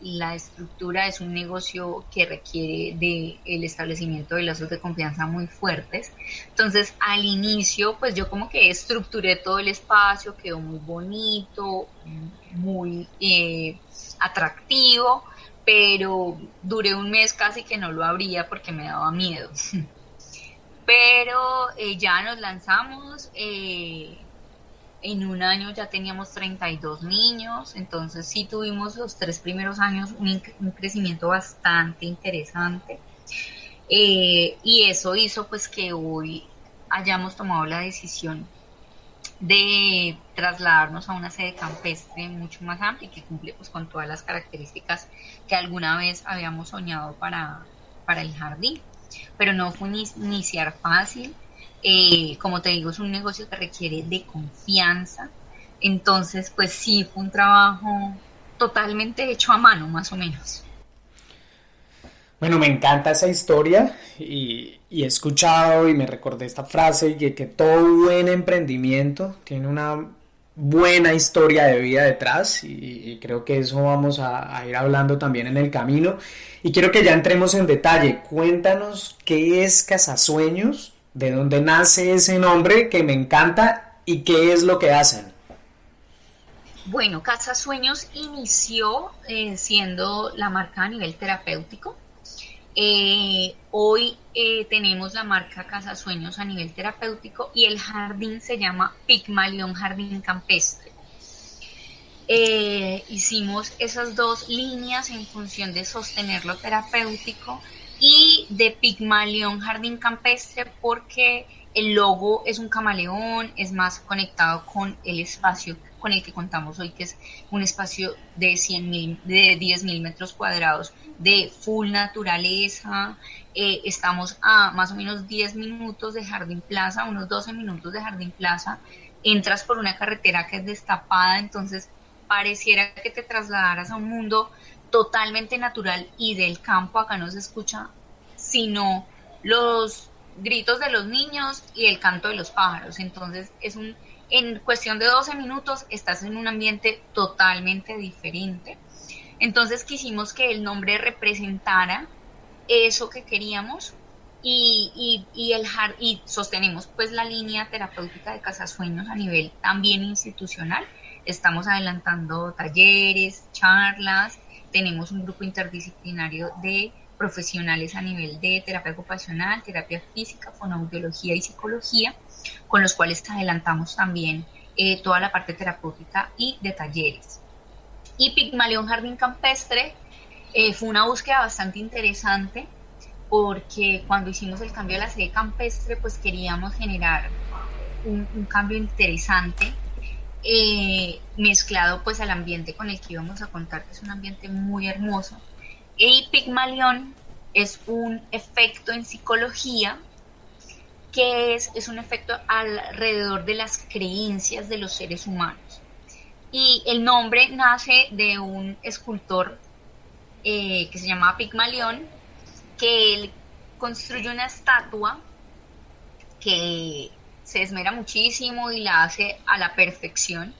la estructura es un negocio que requiere de el establecimiento de lazos de confianza muy fuertes. Entonces, al inicio, pues yo como que estructuré todo el espacio, quedó muy bonito, muy atractivo, pero duré un mes casi que no lo abría porque me daba miedo. Pero ya nos lanzamos, en un año ya teníamos 32 niños, entonces sí tuvimos los 3 primeros años un crecimiento bastante interesante, y eso hizo pues que hoy hayamos tomado la decisión de trasladarnos a una sede campestre mucho más amplia y que cumple pues con todas las características que alguna vez habíamos soñado para el jardín. Pero no fue iniciar fácil. Como te digo, es un negocio que requiere de confianza. Entonces, pues sí, fue un trabajo totalmente hecho a mano, más o menos. Bueno, me encanta esa historia y he escuchado y me recordé esta frase que todo buen emprendimiento tiene una buena historia de vida detrás y creo que eso vamos a ir hablando también en el camino. Y quiero que ya entremos en detalle. Cuéntanos qué es Casasueños, de dónde nace ese nombre que me encanta y qué es lo que hacen. Bueno, Casa Sueños inició siendo la marca a nivel terapéutico. Hoy tenemos la marca Casa Sueños a nivel terapéutico y el jardín se llama Pigmalión Jardín Campestre. Hicimos esas dos líneas en función de sostener lo terapéutico y de Pigmalión Jardín Campestre porque el logo es un camaleón, es más conectado con el espacio con el que contamos hoy, que es un espacio de 10.000 metros cuadrados de full naturaleza. Estamos a más o menos 10 minutos de Jardín Plaza, unos 12 minutos de Jardín Plaza. Entras por una carretera que es destapada, entonces pareciera que te trasladaras a un mundo totalmente natural y del campo. Acá no se escucha sino los gritos de los niños y el canto de los pájaros. Entonces en cuestión de 12 minutos estás en un ambiente totalmente diferente. Entonces quisimos que el nombre representara eso que queríamos, y sostenemos pues la línea terapéutica de Casasueños a nivel también institucional. Estamos adelantando talleres, charlas, tenemos un grupo interdisciplinario de profesionales a nivel de terapia ocupacional, terapia física, fonoaudiología y psicología, con los cuales adelantamos también toda la parte terapéutica y de talleres. Y Pigmalión Jardín Campestre fue una búsqueda bastante interesante porque cuando hicimos el cambio a la sede campestre, pues queríamos generar un cambio interesante, mezclado pues al ambiente con el que íbamos a contar, que es un ambiente muy hermoso. Y Pigmalión es un efecto en psicología que es un efecto alrededor de las creencias de los seres humanos. Y el nombre nace de un escultor que se llamaba Pigmalión, que él construye una estatua que se esmera muchísimo y la hace a la perfección,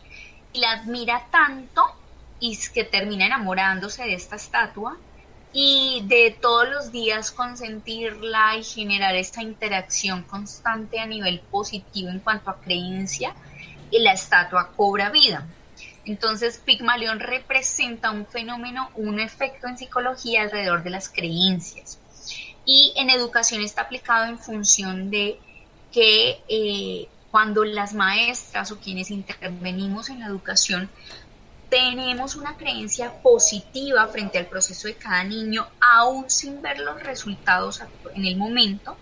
y la admira tanto y es que termina enamorándose de esta estatua y de todos los días consentirla y generar esta interacción constante a nivel positivo en cuanto a creencia, y la estatua cobra vida. Entonces, Pigmalión representa un fenómeno, un efecto en psicología alrededor de las creencias. Y en educación está aplicado en función de que cuando las maestras o quienes intervenimos en la educación tenemos una creencia positiva frente al proceso de cada niño, aún sin ver los resultados en el momento,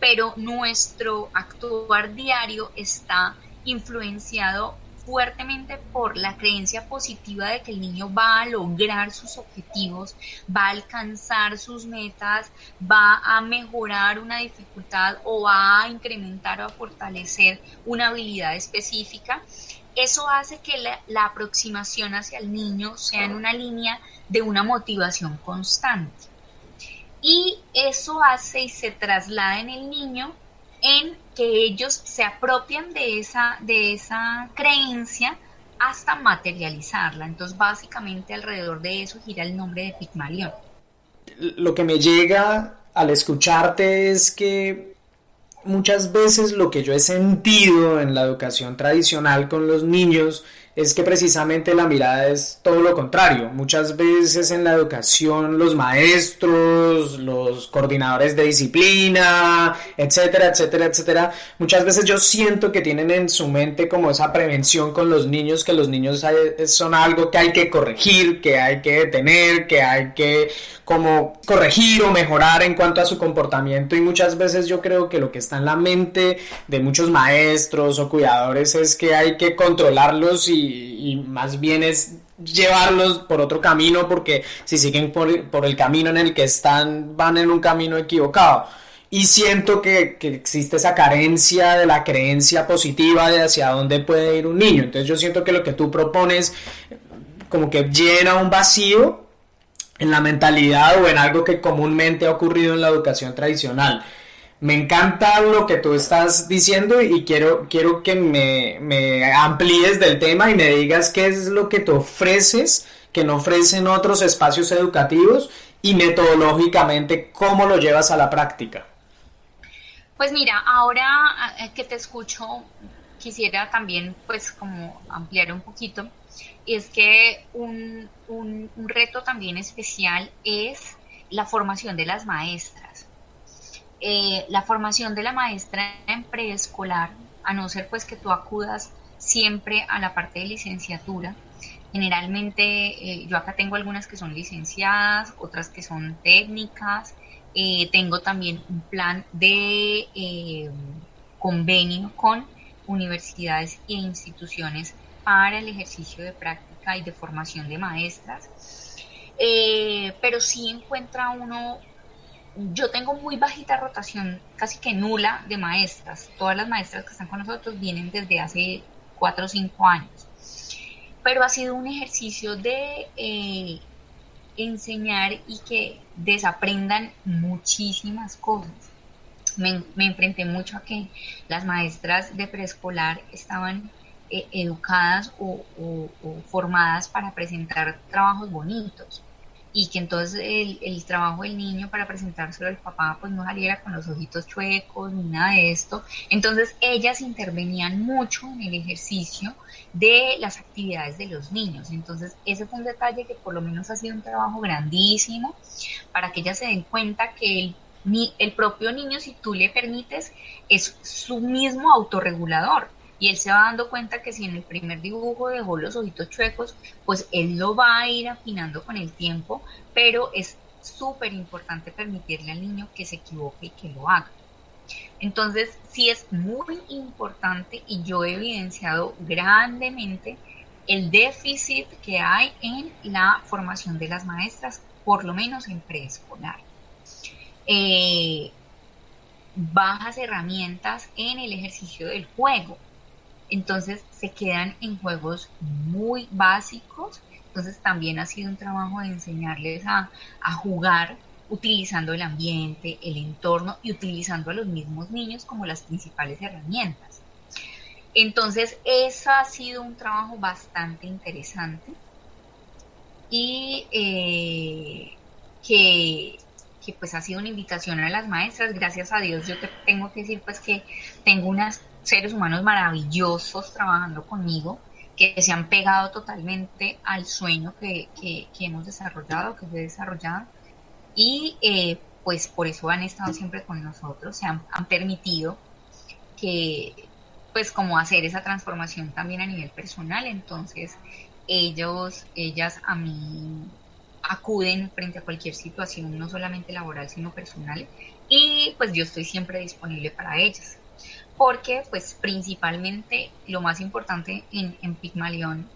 pero nuestro actuar diario está influenciado fuertemente por la creencia positiva de que el niño va a lograr sus objetivos, va a alcanzar sus metas, va a mejorar una dificultad o va a incrementar o a fortalecer una habilidad específica. Eso hace que la aproximación hacia el niño sea en una línea de una motivación constante. Y eso hace y se traslada en el niño en que ellos se apropian de esa creencia hasta materializarla. Entonces, básicamente alrededor de eso gira el nombre de Pigmalión. Lo que me llega al escucharte es que muchas veces lo que yo he sentido en la educación tradicional con los niños es que precisamente la mirada es todo lo contrario. Muchas veces en la educación los maestros, los coordinadores de disciplina, etcétera, etcétera, etcétera, muchas veces yo siento que tienen en su mente como esa prevención con los niños, que los niños son algo que hay que corregir, que hay que detener, que hay que como corregir o mejorar en cuanto a su comportamiento, y muchas veces yo creo que lo que está en la mente de muchos maestros o cuidadores es que hay que controlarlos y más bien es llevarlos por otro camino, porque si siguen por el camino en el que están van en un camino equivocado. Y siento que existe esa carencia de la creencia positiva de hacia dónde puede ir un niño. Entonces yo siento que lo que tú propones como que llena un vacío en la mentalidad o en algo que comúnmente ha ocurrido en la educación tradicional. Me encanta lo que tú estás diciendo y quiero que me amplíes del tema y me digas qué es lo que te ofreces, que no ofrecen otros espacios educativos, y metodológicamente cómo lo llevas a la práctica. Pues mira, ahora que te escucho, quisiera también pues como ampliar un poquito. Es que un reto también especial es la formación de las maestras. La formación de la maestra en preescolar, a no ser pues que tú acudas siempre a la parte de licenciatura. Generalmente yo acá tengo algunas que son licenciadas, otras que son técnicas. Tengo también un plan de convenio con universidades e instituciones para el ejercicio de práctica y de formación de maestras. Pero sí encuentra uno, yo tengo muy bajita rotación, casi que nula de maestras. Todas las maestras que están con nosotros vienen desde hace 4 o 5 años. Pero ha sido un ejercicio de enseñar y que desaprendan muchísimas cosas. Me enfrenté mucho a que las maestras de preescolar estaban educadas o formadas para presentar trabajos bonitos, y que entonces el trabajo del niño para presentárselo al papá pues no saliera con los ojitos chuecos ni nada de esto. Entonces ellas intervenían mucho en el ejercicio de las actividades de los niños. Entonces ese fue un detalle que por lo menos ha sido un trabajo grandísimo para que ellas se den cuenta que el propio niño, si tú le permites, es su mismo autorregulador. Y él se va dando cuenta que si en el primer dibujo dejó los ojitos chuecos, pues él lo va a ir afinando con el tiempo, pero es súper importante permitirle al niño que se equivoque y que lo haga. Entonces, sí es muy importante, y yo he evidenciado grandemente el déficit que hay en la formación de las maestras, por lo menos en preescolar. Bajas herramientas en el ejercicio del juego. Entonces se quedan en juegos muy básicos. Entonces también ha sido un trabajo de enseñarles a jugar utilizando el ambiente, el entorno, y utilizando a los mismos niños como las principales herramientas. Entonces eso ha sido un trabajo bastante interesante, y que pues ha sido una invitación a las maestras. Gracias a Dios yo te tengo que decir pues que tengo unas seres humanos maravillosos trabajando conmigo, que se han pegado totalmente al sueño que hemos desarrollado, que se ha desarrollado, y pues por eso han estado siempre con nosotros, han permitido que pues como hacer esa transformación también a nivel personal. Entonces ellas a mí acuden frente a cualquier situación, no solamente laboral, sino personal, y pues yo estoy siempre disponible para ellas, porque pues principalmente lo más importante en Pigmalión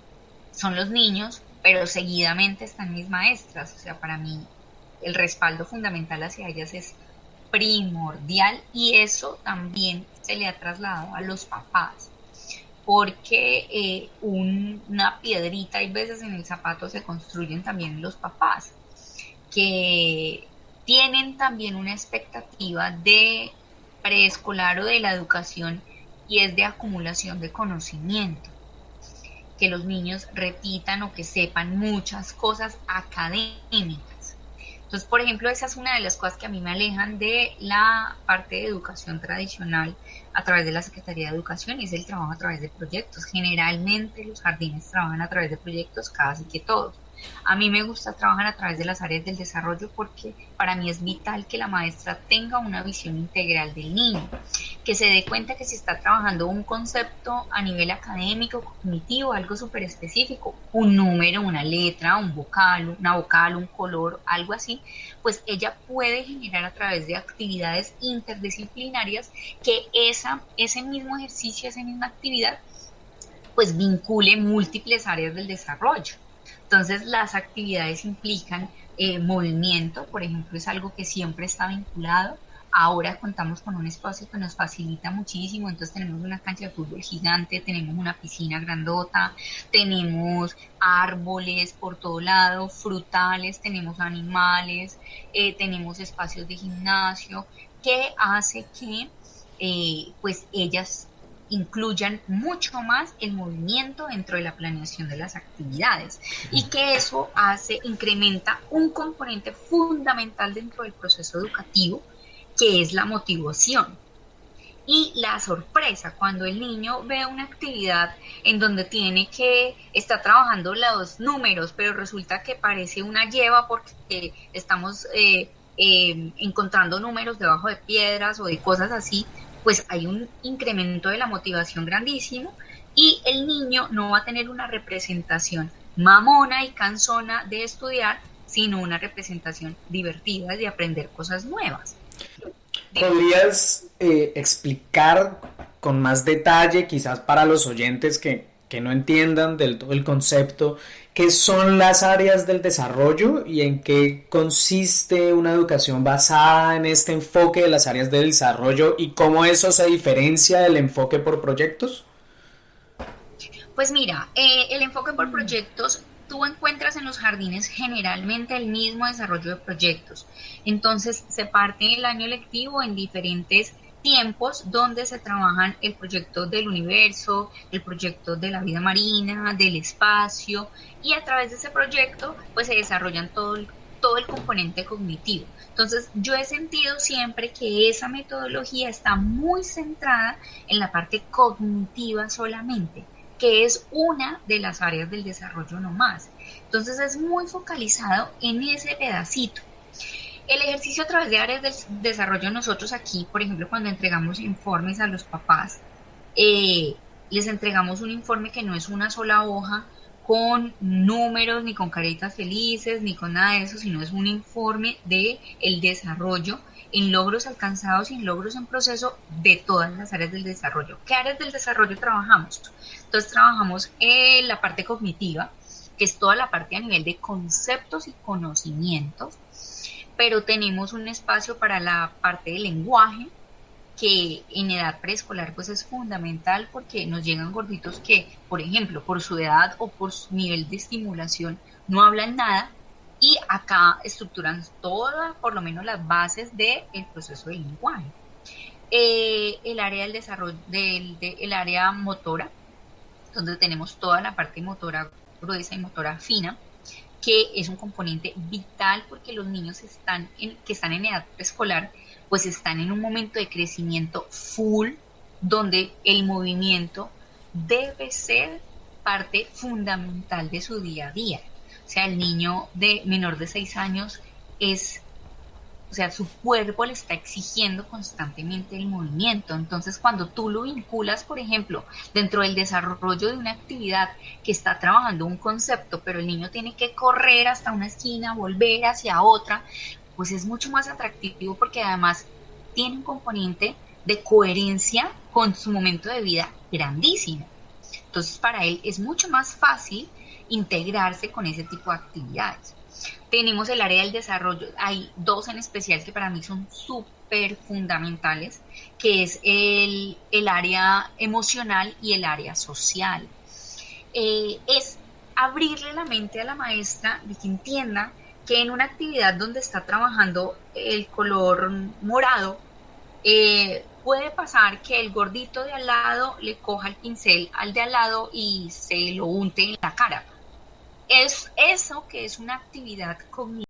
son los niños, pero seguidamente están mis maestras. O sea, para mí el respaldo fundamental hacia ellas es primordial, y eso también se le ha trasladado a los papás, porque una piedrita hay veces en el zapato se construyen también los papás, que tienen también una expectativa de preescolar o de la educación, y es de acumulación de conocimiento. que los niños repitan o que sepan muchas cosas académicas. Entonces, por ejemplo, esa es una de las cosas que a mí me alejan de la parte de educación tradicional a través de la Secretaría de Educación, y es el trabajo a través de proyectos. Generalmente los jardines trabajan a través de proyectos, casi que todos. A mí me gusta trabajar a través de las áreas del desarrollo porque para mí es vital que la maestra tenga una visión integral del niño, que se dé cuenta que si está trabajando un concepto a nivel académico, cognitivo, algo súper específico, un número, una letra, una vocal, un color, algo así, pues ella puede generar a través de actividades interdisciplinarias que ese mismo ejercicio, esa misma actividad, pues vincule múltiples áreas del desarrollo. Entonces, las actividades implican movimiento, por ejemplo, es algo que siempre está vinculado. Ahora contamos con un espacio que nos facilita muchísimo, entonces tenemos una cancha de fútbol gigante, tenemos una piscina grandota, tenemos árboles por todo lado, frutales, tenemos animales, tenemos espacios de gimnasio, que hace que pues ellas incluyan mucho más el movimiento dentro de la planeación de las actividades, y que eso incrementa un componente fundamental dentro del proceso educativo, que es la motivación y la sorpresa cuando el niño ve una actividad en donde está trabajando los números, pero resulta que parece una lleva porque estamos encontrando números debajo de piedras o de cosas así. Pues hay un incremento de la motivación grandísimo, y el niño no va a tener una representación mamona y cansona de estudiar, sino una representación divertida de aprender cosas nuevas. ¿Podrías explicar con más detalle, quizás para los oyentes que no entiendan del todo el concepto, qué son las áreas del desarrollo y en qué consiste una educación basada en este enfoque de las áreas del desarrollo y cómo eso se diferencia del enfoque por proyectos? Pues mira, el enfoque por proyectos, tú encuentras en los jardines generalmente el mismo desarrollo de proyectos. Entonces se parte el año lectivo en diferentes tiempos donde se trabajan el proyecto del universo, el proyecto de la vida marina, del espacio, y a través de ese proyecto pues se desarrollan todo el componente cognitivo. Entonces yo he sentido siempre que esa metodología está muy centrada en la parte cognitiva solamente, que es una de las áreas del desarrollo no más. Entonces es muy focalizado en ese pedacito. El ejercicio a través de áreas del desarrollo, nosotros aquí, por ejemplo, cuando entregamos informes a los papás, les entregamos un informe que no es una sola hoja con números, ni con caritas felices, ni con nada de eso, sino es un informe de el desarrollo en logros alcanzados y en logros en proceso de todas las áreas del desarrollo. ¿Qué áreas del desarrollo trabajamos? Entonces trabajamos la parte cognitiva, que es toda la parte a nivel de conceptos y conocimientos, pero tenemos un espacio para la parte del lenguaje, que en edad preescolar pues es fundamental porque nos llegan gorditos que, por ejemplo, por su edad o por su nivel de estimulación no hablan nada, y acá estructuran todas, por lo menos las bases del proceso del lenguaje. El área del desarrollo, el área motora, donde tenemos toda la parte motora gruesa y motora fina, que es un componente vital porque los niños que están en edad preescolar pues están en un momento de crecimiento full, donde el movimiento debe ser parte fundamental de su día a día. O sea, el niño menor de 6 años o sea, su cuerpo le está exigiendo constantemente el movimiento. Entonces, cuando tú lo vinculas, por ejemplo, dentro del desarrollo de una actividad que está trabajando un concepto, pero el niño tiene que correr hasta una esquina, volver hacia otra, pues es mucho más atractivo porque además tiene un componente de coherencia con su momento de vida grandísimo. Entonces, para él es mucho más fácil integrarse con ese tipo de actividades. Tenemos el área del desarrollo, hay dos en especial que para mí son súper fundamentales, que es el área emocional y el área social. Es abrirle la mente a la maestra de que entienda que en una actividad donde está trabajando el color morado, puede pasar que el gordito de al lado le coja el pincel al de al lado y se lo unte en la cara. Es eso que es una actividad cognitiva